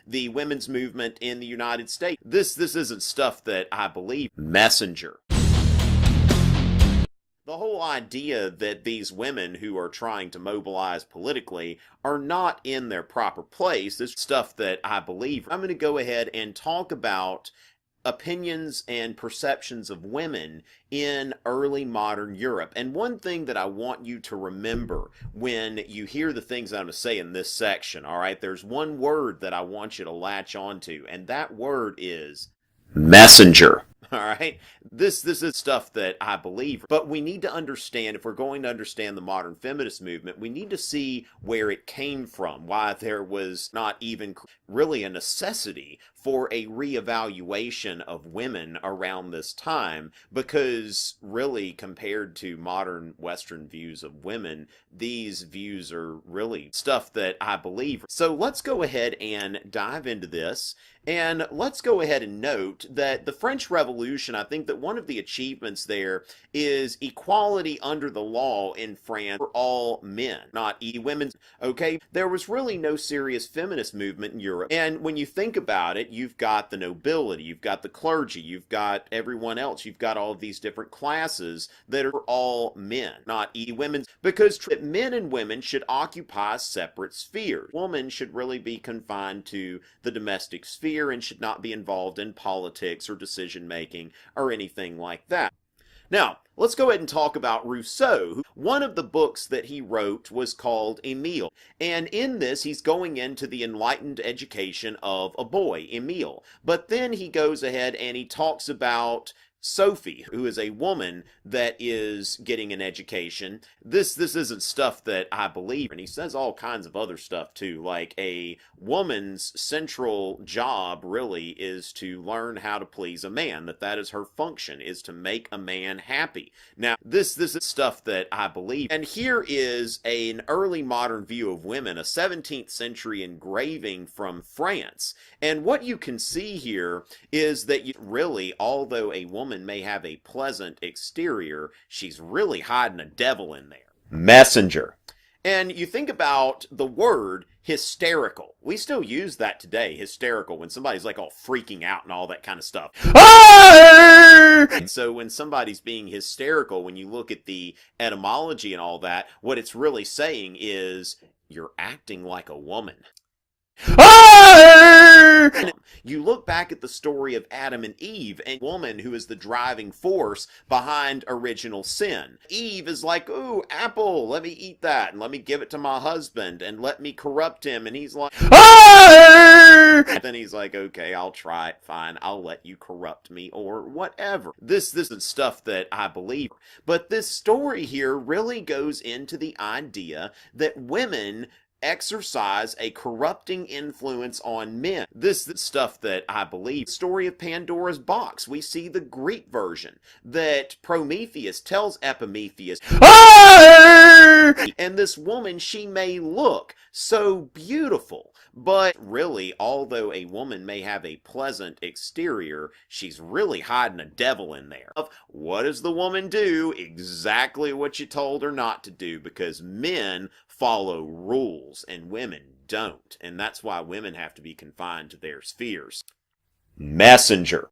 the women's movement in the United States. This isn't stuff that I believe. Messenger. The whole idea that these women who are trying to mobilize politically are not in their proper place is stuff that I believe. I'm going to go ahead and talk about opinions and perceptions of women in early modern Europe. And one thing that I want you to remember when you hear the things that I'm going to say in this section, all right, there's one word that I want you to latch onto, and that word is messenger. All right, this is stuff that I believe, but we need to understand, if we're going to understand the modern feminist movement, we need to see where it came from, why there was not even really a necessity for a reevaluation of women around this time, because really, compared to modern Western views of women, these views are really stuff that I believe. So let's go ahead and dive into this. And let's go ahead and note that the French Revolution, I think that one of the achievements there is equality under the law in France for all men, not women. Okay, there was really no serious feminist movement in Europe. And when you think about it, you've got the nobility, you've got the clergy, you've got everyone else, you've got all of these different classes that are all men, not women, because men and women should occupy separate spheres. Women should really be confined to the domestic sphere and should not be involved in politics or decision making or anything like that. Now, let's go ahead and talk about Rousseau. One of the books that he wrote was called Emile. And in this, he's going into the enlightened education of a boy, Emile. But then he goes ahead and he talks about Sophie, who is a woman that is getting an education. This isn't stuff that I believe. And he says all kinds of other stuff too, like a woman's central job really is to learn how to please a man, that is her function, is to make a man happy. Now, this is stuff that I believe. And here is an early modern view of women, a 17th century engraving from France. And what you can see here is that really, although a woman may have a pleasant exterior, she's really hiding a devil in there. Messenger. And you think about the word hysterical. We still use that today, hysterical, when somebody's like all freaking out and all that kind of stuff. And so when somebody's being hysterical, when you look at the etymology and all that, what it's really saying is you're acting like a woman. You look back at the story of Adam and Eve, and a woman who is the driving force behind original sin. Eve is like, ooh, apple, let me eat that, and let me give it to my husband, and let me corrupt him, and he's like, then he's like, okay, I'll try it, fine, I'll let you corrupt me, or whatever. This isn't stuff that I believe, but this story here really goes into the idea that women exercise a corrupting influence on men. This is stuff that I believe. Story of Pandora's box. We see the Greek version that Prometheus tells Epimetheus, and this woman, she may look so beautiful, but really, although a woman may have a pleasant exterior, she's really hiding a devil in there. What does the woman do? Exactly what you told her not to do, because men follow rules and women don't. And that's why women have to be confined to their spheres. Messenger.